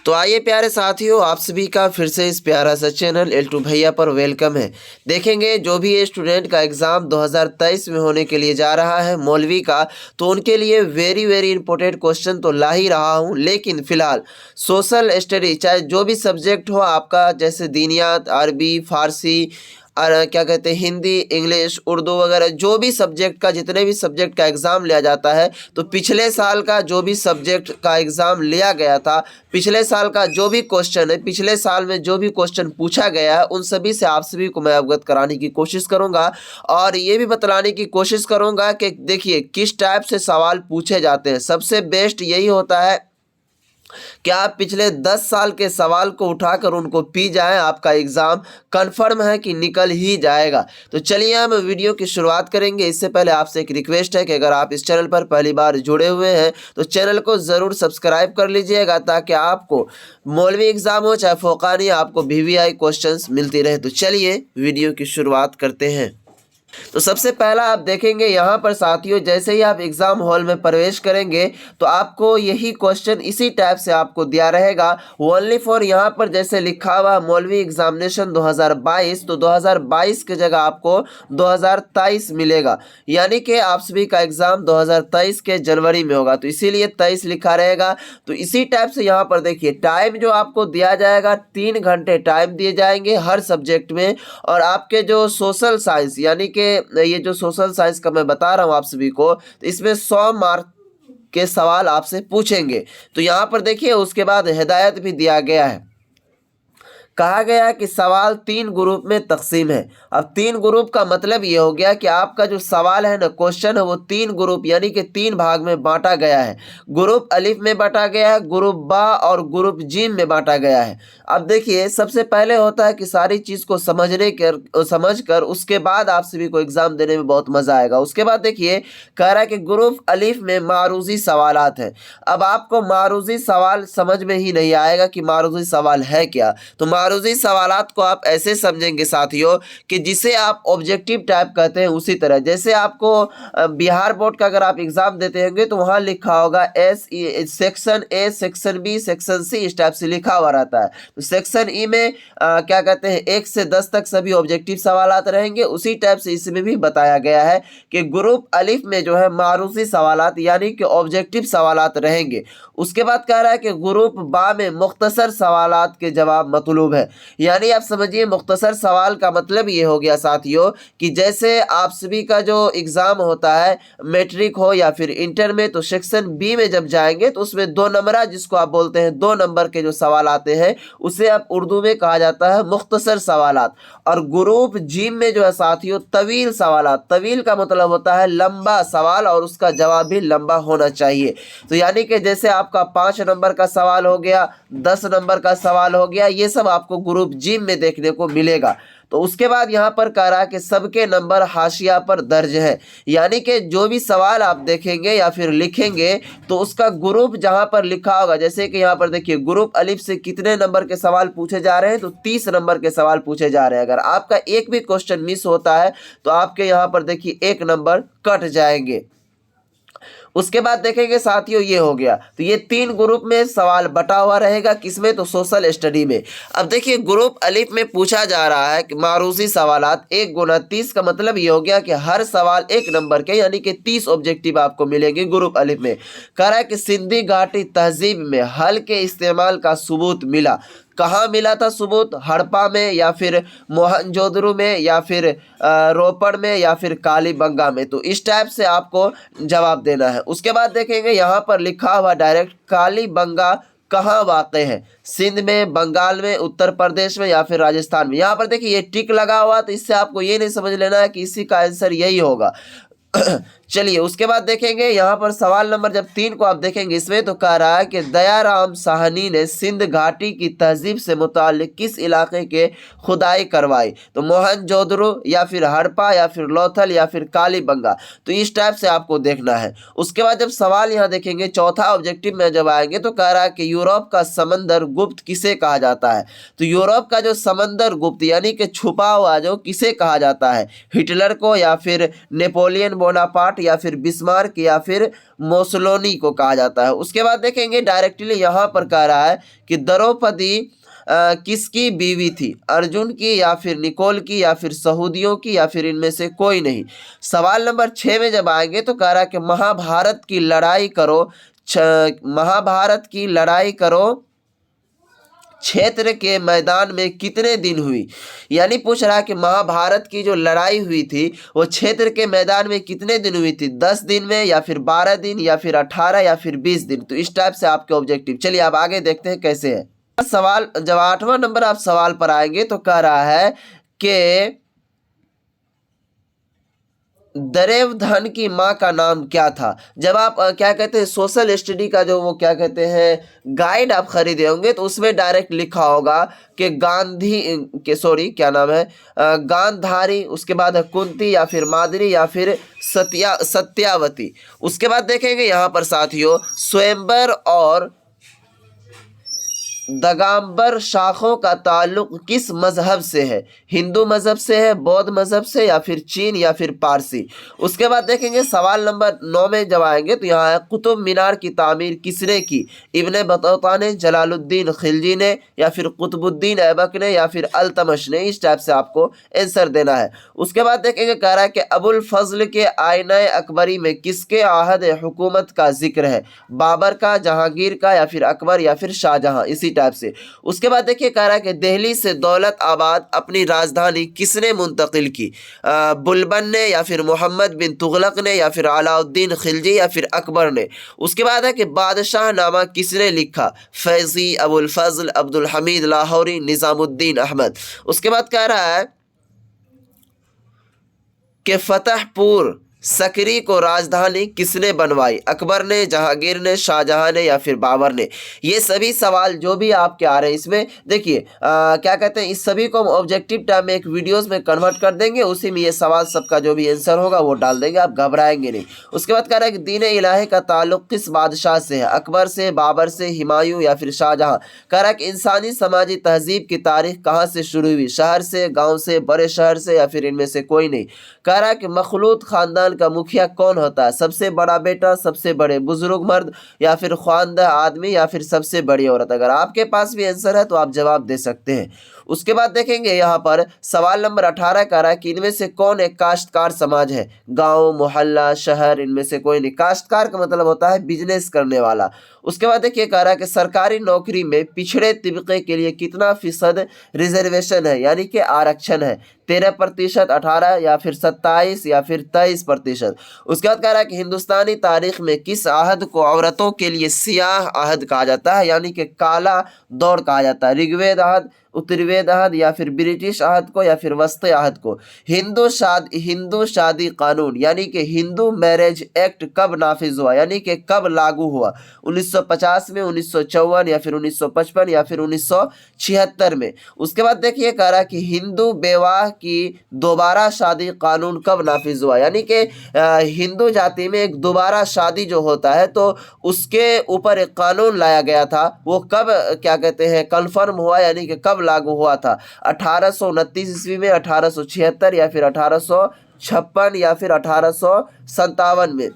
तो आइए प्यारे साथियों, आप सभी का फिर से इस प्यारा सा चैनल एल टू भैया पर वेलकम है। देखेंगे जो भी ये स्टूडेंट का एग्ज़ाम 2023 में होने के लिए जा रहा है मौलवी का, तो उनके लिए वेरी वेरी इंपॉर्टेंट क्वेश्चन तो ला ही रहा हूँ। लेकिन फ़िलहाल सोशल स्टडी चाहे जो भी सब्जेक्ट हो आपका, जैसे दीनियात, अरबी, फ़ारसी और क्या कहते हैं हिंदी, इंग्लिश, उर्दू वगैरह, जो भी सब्जेक्ट का जितने भी सब्जेक्ट का एग्ज़ाम लिया जाता है, तो पिछले साल का जो भी सब्जेक्ट का एग्ज़ाम लिया गया था, पिछले साल का जो भी क्वेश्चन है, पिछले साल में जो भी क्वेश्चन पूछा गया है, उन सभी से आप सभी को मैं अवगत कराने की कोशिश करूंगा। और ये भी बतलाने की कोशिश करूंगा कि देखिए किस टाइप से सवाल पूछे जाते हैं। सबसे बेस्ट यही होता है कि आप पिछले 10 साल के सवाल को उठाकर उनको पी जाएं, आपका एग्ज़ाम कंफर्म है कि निकल ही जाएगा। तो चलिए हम वीडियो की शुरुआत करेंगे। इससे पहले आपसे एक रिक्वेस्ट है कि अगर आप इस चैनल पर पहली बार जुड़े हुए हैं तो चैनल को ज़रूर सब्सक्राइब कर लीजिएगा, ताकि आपको मौलवी एग्ज़ाम हो चाहे फ़ौक़ानी, आपको VVI क्वेश्चंस मिलती रहे। तो चलिए वीडियो की शुरुआत करते हैं। तो सबसे पहला आप देखेंगे यहाँ पर साथियों, जैसे ही आप एग्ज़ाम हॉल में प्रवेश करेंगे तो आपको यही क्वेश्चन इसी टाइप से आपको दिया रहेगा। ओनली फॉर यहाँ पर जैसे लिखा हुआ मौलवी एग्जामिनेशन 2022, तो 2022 की जगह आपको 2023 मिलेगा, यानी कि आप सभी का एग्ज़ाम 2023 के जनवरी में होगा, तो इसीलिए 23 लिखा रहेगा। तो इसी टाइप से यहाँ पर देखिए टाइम जो आपको दिया जाएगा, 3 घंटे टाइम दिए जाएंगे हर सब्जेक्ट में। और आपके जो सोशल साइंस, यानी कि ये जो सोशल साइंस का मैं बता रहा हूँ आप सभी को, तो इसमें 100 मार्क के सवाल आपसे पूछेंगे। तो यहाँ पर देखिए उसके बाद हिदायत भी दिया गया है, कहा गया है कि सवाल 3 ग्रुप में तकसीम है। अब 3 ग्रुप का मतलब ये हो गया कि आपका जो सवाल है ना, क्वेश्चन है, वो 3 ग्रुप यानी कि 3 भाग में बांटा गया है। ग्रुप अलिफ में बांटा गया है, ग्रुप बा और ग्रुप जीम में बांटा गया है। अब देखिए सबसे पहले होता है कि सारी चीज़ को समझकर उसके बाद आप सभी को एग्ज़ाम देने में बहुत मज़ा आएगा। उसके बाद देखिए कह रहा है कि ग्रुप अलिफ में मारूजी सवालात हैं। अब आपको मारूजी सवाल समझ में ही नहीं आएगा कि मारूजी सवाल है क्या। तो मारूजी सवालात को आप ऐसे समझेंगे साथियों कि जिसे आप ऑब्जेक्टिव टाइप कहते हैं, उसी तरह जैसे आपको बिहार बोर्ड का अगर आप एग्ज़ाम देते होंगे तो वहाँ लिखा होगा section A, section B, section C, इस टाइप से लिखा हुआ रहता है। तो सेक्शन ई में क्या कहते हैं 1 से 10 तक सभी ऑब्जेक्टिव सवालात रहेंगे। उसी टाइप से इसमें भी बताया गया है कि ग्रुप अलिफ में जो है मारूजी सवालात यानी कि ऑब्जेक्टिव सवालात रहेंगे। उसके बाद कह रहा है कि ग्रुप बा में मुख्तसर सवालात के जवाब मतलूब है। यानी आप समझिए मुख्तसर सवाल का मतलब ये हो गया साथियों कि जैसे आप सभी का जो एग्ज़ाम होता है मैट्रिक हो या फिर इंटर में, तो सेक्शन बी में जब जाएंगे तो उसमें 2 नंबरा जिसको आप बोलते हैं 2 नंबर के जो सवाल आते हैं उसे आप उर्दू में कहा जाता है मुख्तसर सवालात। और ग्रुप जीम में जो है साथियों तवील सवालात, तवील का मतलब होता है लंबा सवाल और उसका जवाब भी लंबा होना चाहिए। तो यानी कि जैसे आपका 5 नंबर का सवाल हो गया, 10 नंबर का सवाल हो गया, ये सब आपको ग्रुप जीम में देखने को मिलेगा। तो उसके बाद यहाँ पर कह रहा है कि सबके नंबर हाशिया पर दर्ज है, यानी कि जो भी सवाल आप देखेंगे या फिर लिखेंगे तो उसका ग्रुप जहाँ पर लिखा होगा, जैसे कि यहाँ पर देखिए ग्रुप अलिफ से कितने नंबर के सवाल पूछे जा रहे हैं, तो 30 नंबर के सवाल पूछे जा रहे हैं। अगर आपका एक भी क्वेश्चन मिस होता है तो आपके यहाँ पर देखिए 1 नंबर कट जाएंगे। उसके बाद देखेंगे साथियों ये हो गया, तो ये 3 ग्रुप में सवाल बटा हुआ रहेगा, किसमें, तो सोशल स्टडी में। अब देखिए ग्रुप अलिफ में पूछा जा रहा है कि मारूजी सवालात 1 गुना 30 का मतलब ये हो गया कि हर सवाल 1 नंबर के, यानी कि 30 ऑब्जेक्टिव आपको मिलेंगे ग्रुप अलिफ में। कह रहा है कि सिंधी घाटी तहजीब में हल के इस्तेमाल का सबूत मिला। कहाँ मिला था सबूत? हड़प्पा में या फिर मोहनजोदड़ो में या फिर रोपड़ में या फिर कालीबंगा में। तो इस टाइप से आपको जवाब देना है। उसके बाद देखेंगे यहाँ पर लिखा हुआ डायरेक्ट कालीबंगा कहाँ वाक़ है? सिंध में, बंगाल में, उत्तर प्रदेश में या फिर राजस्थान में। यहाँ पर देखिए ये टिक लगा हुआ, तो इससे आपको ये नहीं समझ लेना है कि इसी का आंसर यही होगा। चलिए उसके बाद देखेंगे यहाँ पर सवाल नंबर जब 3 को आप देखेंगे इसमें, तो कह रहा है कि दयाराम साहनी ने सिंध घाटी की तहजीब से मुताल्लिक किस इलाके के खुदाई करवाई? तो मोहनजोदड़ो या फिर हड़प्पा या फिर लोथल या फिर कालीबंगा। तो इस टाइप से आपको देखना है। उसके बाद जब सवाल यहाँ देखेंगे चौथा ऑब्जेक्टिव में जब आएंगे तो कह रहा है कि यूरोप का समंदर गुप्त किसे कहा जाता है? तो यूरोप का जो समंदर गुप्त यानी कि छुपा हुआ जो किसे कहा जाता है? हिटलर को या फिर नेपोलियन बोनापार्ट या फिर बिस्मार्क या फिर मोसलोनी को कहा जाता है। उसके बाद देखेंगे डायरेक्टली यहाँ पर कह रहा है कि द्रौपदी किसकी बीवी थी, अर्जुन की या फिर निकोल की या फिर सऊदियों की या फिर इनमें से कोई नहीं। सवाल नंबर 6 में जब आएंगे तो कह रहा है कि महाभारत की लड़ाई करो, महाभारत की लड़ाई करो क्षेत्र के मैदान में कितने दिन हुई। यानी पूछ रहा है कि महाभारत की जो लड़ाई हुई थी वो क्षेत्र के मैदान में कितने दिन हुई थी, 10 दिन में या फिर 12 दिन या फिर 18 या फिर 20 दिन। तो इस टाइप से आपके ऑब्जेक्टिव। चलिए अब आगे देखते हैं कैसे है सवाल। जब 8वां नंबर आप सवाल पर आएंगे तो कह रहा है कि देवधन की माँ का नाम क्या था। जब आप क्या कहते हैं सोशल स्टडी का जो वो क्या कहते हैं गाइड आप खरीदे होंगे तो उसमें डायरेक्ट लिखा होगा कि गांधी के क्या नाम है गांधारी, उसके बाद है कुंती या फिर माद्री या फिर सत्यावती। उसके बाद देखेंगे यहाँ पर साथियों स्वयंवर और दगाम्बर शाखों का ताल्लुक किस मजहब से है, हिंदू मजहब से है, बौद्ध मजहब से या फिर चीन या फिर पारसी। उसके बाद देखेंगे सवाल नंबर 9 में जब आएंगे तो यहाँ है कुतुब मीनार की तामीर किसने की, इब्ने बतूता ने, जलालुद्दीन खिलजी ने या फिर कुतुबुद्दीन ऐबक ने या फिर अल्तमश ने। इस टाइप से आपको आंसर देना है। उसके बाद देखेंगे कह रहा है कि अबुल फजल के आईना अकबरी में किसके आहद हुकूमत का जिक्र है, बाबर का, जहांगीर का या फिर अकबर या फिर शाहजहां, इसी टाइप से। उसके बाद देखिए कह रहा है कि दिल्ली से दौलत आबाद अपनी राजधानी किसने मुंतकिल की, बुलबन ने या फिर मोहम्मद बिन तुगलक ने या फिर अलाउद्दीन खिलजी या फिर अकबर ने। उसके बाद है कि बादशाह नामा किसने लिखा, फैजी, अबुल फजल, अब्दुल हमीद लाहौरी, निजामुद्दीन अहमद। उसके बाद कह रहा है कि फतेहपुर सकरी को राजधानी किसने बनवाई, अकबर ने, जहांगीर ने, शाहजहां ने या फिर बाबर ने। ये सभी सवाल जो भी आपके आ रहे हैं इसमें देखिए क्या कहते हैं इस सभी को हम ऑब्जेक्टिव टाइम में एक वीडियोस में कन्वर्ट कर देंगे, उसी में ये सवाल सबका जो भी आंसर होगा वो डाल देंगे, आप घबराएंगे नहीं। उसके बाद कह रहा है कि दीन इलाही का ताल्लुक किस बादशाह से है, अकबर से, बाबर से, हुमायूं या फिर शाहजहां। कह रहा है कि इंसानी समाजी तहजीब की तारीख कहाँ से शुरू हुई, शहर से, गाँव से, बड़े शहर से या फिर इनमें से कोई नहीं। कह रहा है कि मखलूत खानदान का मुखिया कौन होता है, सबसे बड़ा बेटा, सबसे बड़े बुजुर्ग मर्द या फिर ख्वानदा आदमी या फिर सबसे बड़ी औरत। अगर आपके पास भी आंसर है तो आप जवाब दे सकते हैं। उसके बाद देखेंगे यहाँ पर सवाल नंबर 18 कह रहा है कि इनमें से कौन एक काश्तकार समाज है, गांव, मोहल्ला, शहर, इनमें से कोई नहीं। काश्तकार का मतलब होता है बिजनेस करने वाला। उसके बाद देखिए कह रहा है कि सरकारी नौकरी में पिछड़े तबके के लिए कितना फीसद रिजर्वेशन है यानी कि आरक्षण है, 13%, 18 या फिर 27 या फिर 23%। उसके बाद कह रहा है कि हिंदुस्तानी तारीख में किस आहद को औरतों के लिए सियाह आहद कहा जाता है यानी कि काला दौर कहा जाता है, ऋग्वेद आहद, उत्तरवेद आहद या फिर ब्रिटिश आहद को या फिर वस्ती आहद को। हिंदू शादी कानून यानी कि हिंदू मैरिज एक्ट कब नाफिज हुआ यानी कि कब लागू हुआ, 1950 में, 1954 या फिर 1955 या फिर 1976 में। उसके बाद देखिए कह रहा है कि हिंदू बेवाह की दोबारा शादी कानून कब नाफिज हुआ यानी कि हिंदू जाति में एक दोबारा शादी जो होता है तो उसके ऊपर एक कानून लाया गया था, वो कब क्या कहते हैं कन्फर्म हुआ यानी कि कब लागू हुआ था, 1829 ईस्वी में, 1876 या फिर 1856 या फिर 1857 में।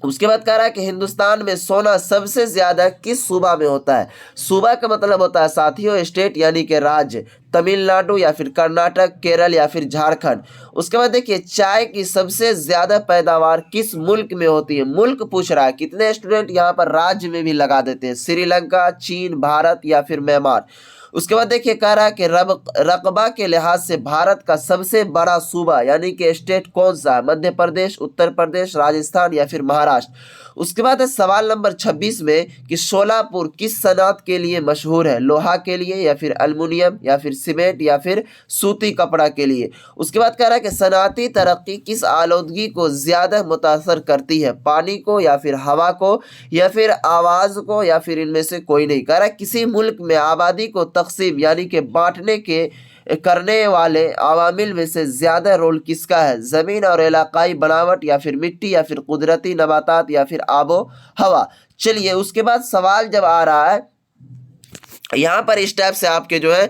उसके बाद कह रहा है कि हिंदुस्तान में सोना सबसे ज्यादा किस सूबा में होता है, सूबा का मतलब होता है साथियों स्टेट यानी कि राज्य, तमिलनाडु या फिर कर्नाटक, केरल या फिर झारखंड। उसके बाद देखिए चाय की सबसे ज्यादा पैदावार किस मुल्क में होती है, मुल्क पूछ रहा है, कितने स्टूडेंट यहाँ पर राज्य में भी लगा देते हैं, श्रीलंका, चीन, भारत या फिर म्यांमार। उसके बाद देखिए कह रहा है कि रकबा के लिहाज से भारत का सबसे बड़ा सूबा यानी कि स्टेट कौन सा है, मध्य प्रदेश, उत्तर प्रदेश, राजस्थान या फिर महाराष्ट्र। उसके बाद है सवाल नंबर 26 में कि शोलापुर किस सनअत के लिए मशहूर है, लोहा के लिए या फिर एल्युमिनियम या फिर सीमेंट या फिर सूती कपड़ा के लिए। उसके बाद कह रहा है कि सनअती तरक्की किस आलूदगी को ज़्यादा मुतासर करती है, पानी को या फिर हवा को या फिर आवाज़ को या फिर इनमें से कोई नहीं। कह रहा है किसी मुल्क में आबादी को तकसीम यानी कि बांटने के करने वाले अवामिल में से ज़्यादा रोल किसका है, ज़मीन और इलाकाई बनावट या फिर मिट्टी या फिर कुदरती नबातात या फिर आबो हवा। चलिए उसके बाद सवाल जब आ रहा है यहाँ पर इस टाइप से आपके जो है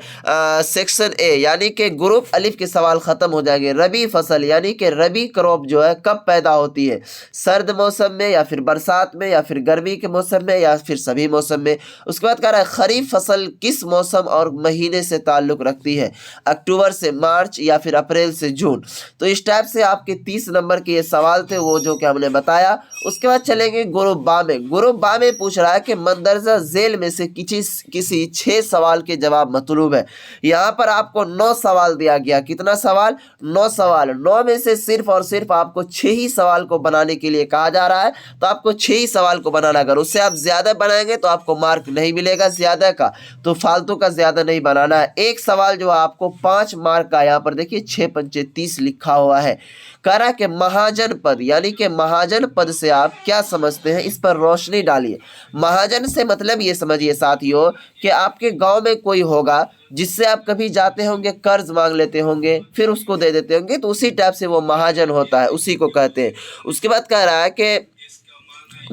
सेक्शन ए यानी कि ग्रुप अलिफ के सवाल खत्म हो जाएंगे। रबी फसल यानी कि रबी क्रॉप जो है कब पैदा होती है, सर्द मौसम में या फिर बरसात में या फिर गर्मी के मौसम में या फिर सभी मौसम में। उसके बाद कह रहा है खरीफ फसल किस मौसम और महीने से ताल्लुक रखती है, अक्टूबर से मार्च या फिर अप्रैल से जून। तो इस टाइप से आपके 30 नंबर के ये सवाल थे वो जो कि हमने बताया। उसके बाद चलेंगे ग्रुप बा में। ग्रुप बा में पूछ रहा है कि मंदरजा झेल में से किसी 6 सवाल के जवाब मतलूब है। यहाँ पर आपको 9 सवाल दिया गया। कितना सवाल? 9 सवाल। 9 में से सिर्फ और सिर्फ आपको 6 ही सवाल को बनाने के लिए कहा जा रहा है, तो आपको 6 ही सवाल को बनाना। अगर उससे आप ज्यादा बनाएंगे तो आपको मार्क नहीं मिलेगा ज्यादा का, तो फालतू का ज्यादा नहीं बनाना है। एक सवाल जो आपको 5 मार्क का, यहाँ पर देखिए 6 पंचे 30 लिखा हुआ है। कह रहा है कि महाजन पद यानी कि महाजन पद से आप क्या समझते हैं, इस पर रोशनी डालिए। महाजन से मतलब ये समझिए साथियों कि आपके गांव में कोई होगा जिससे आप कभी जाते होंगे, कर्ज मांग लेते होंगे, फिर उसको दे देते होंगे, तो उसी टाइप से वो महाजन होता है, उसी को कहते हैं। उसके बाद कह रहा है कि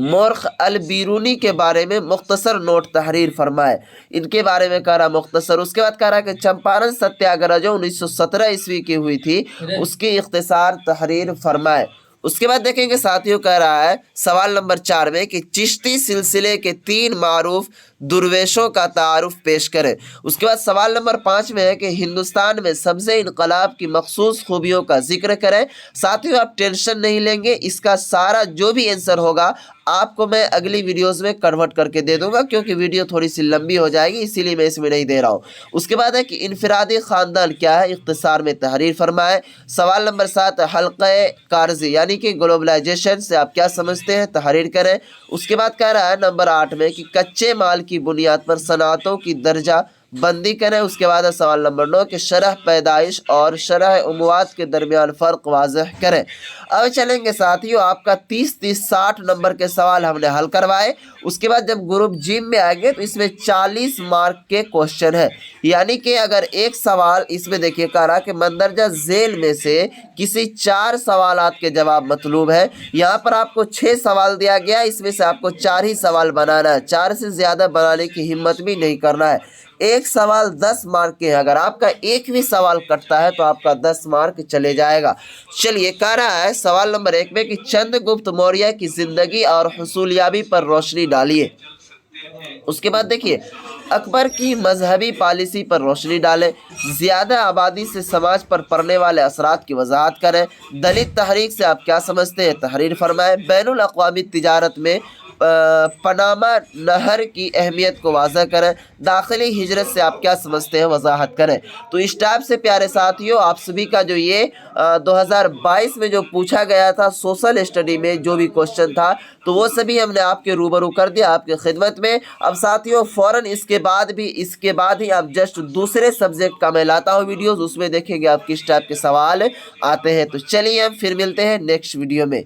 मोर्ख अल बीरूनी के बारे में मुख्तसर नोट तहरीर फरमाए। इनके बारे में कह रहा मुख्तसर। उसके बाद कह रहा कि चंपारण सत्याग्रह जो 1917 ईस्वी की हुई थी उसकी इख्तिसार तहरीर फरमाए। उसके बाद देखेंगे साथियों, कह रहा है सवाल नंबर 4 में कि चिश्ती सिलसिले के 3 मारूफ दुर्वेशों का तारुफ पेश करें। उसके बाद सवाल नंबर 5 में है कि हिंदुस्तान में सब्ज़े इनकलाब की मखसूस खूबियों का जिक्र करें। साथियों आप टेंशन नहीं लेंगे, इसका सारा जो भी आंसर होगा आपको मैं अगली वीडियोस में कन्वर्ट करके दे दूंगा, क्योंकि वीडियो थोड़ी सी लंबी हो जाएगी इसीलिए मैं इसमें नहीं दे रहा हूँ। उसके बाद है कि इनफरादी ख़ानदान क्या है, इख्तिसार में तहरीर फरमाए। सवाल नंबर 7 हल्क़े कारज़ी यानी कि ग्लोबलाइजेशन से आप क्या समझते हैं, तहरीर करें। उसके बाद कह रहा है नंबर 8 में कि कच्चे माल की बुनियाद पर सनातों की दर्जा बंदी करें। उसके बाद है सवाल नंबर 9 कि शरह पैदाइश और शरह उमवात के दरमियान फ़र्क वाज़ह करें। अब चलेंगे साथियों, आपका 30-30-60 नंबर के सवाल हमने हल करवाए। उसके बाद जब ग्रुप जी में आएंगे तो इसमें 40 मार्क के क्वेश्चन है, यानी कि अगर एक सवाल इसमें देखिए कह रहा कि मंदरजा झेल में से किसी 4 सवालात के जवाब मतलूब है। यहाँ पर आपको 6 सवाल दिया गया, इसमें से आपको 4 ही सवाल बनाना है, 4 से ज़्यादा बनाने की हिम्मत भी नहीं करना है। एक सवाल 10 मार्क के है, अगर आपका एक भी सवाल कटता है तो आपका 10 मार्क चले जाएगा। चलिए कह रहा है सवाल नंबर 1 में कि चंद्रगुप्त मौर्य की जिंदगी और हुसूलियाबी पर रोशनी डालिए। उसके बाद देखिए अकबर की मजहबी पॉलिसी पर रोशनी डालें। ज़्यादा आबादी से समाज पर पड़ने वाले असरात की वजाहत करें। दलित तहरीक से आप क्या समझते हैं, तहरीर फरमाएं। बैनुल अक़वामी तिजारत में पनामा नहर की अहमियत को वाज़ह करें। दाखिली हिजरत से आप क्या समझते हैं, वजाहत करें। तो इस टाइप से प्यारे साथियों आप सभी का जो ये 2022 में जो पूछा गया था सोशल स्टडी में जो भी क्वेश्चन था, तो वो सभी हमने आपके रूबरू कर दिया, आपके खिदमत में। अब साथियों फ़ौरन इसके बाद ही आप जस्ट दूसरे सब्जेक्ट का मैं लाता हूँ वीडियोज़, उसमें देखेंगे आप किस टाइप के सवाल आते हैं। तो चलिए हम फिर मिलते हैं नेक्स्ट वीडियो में।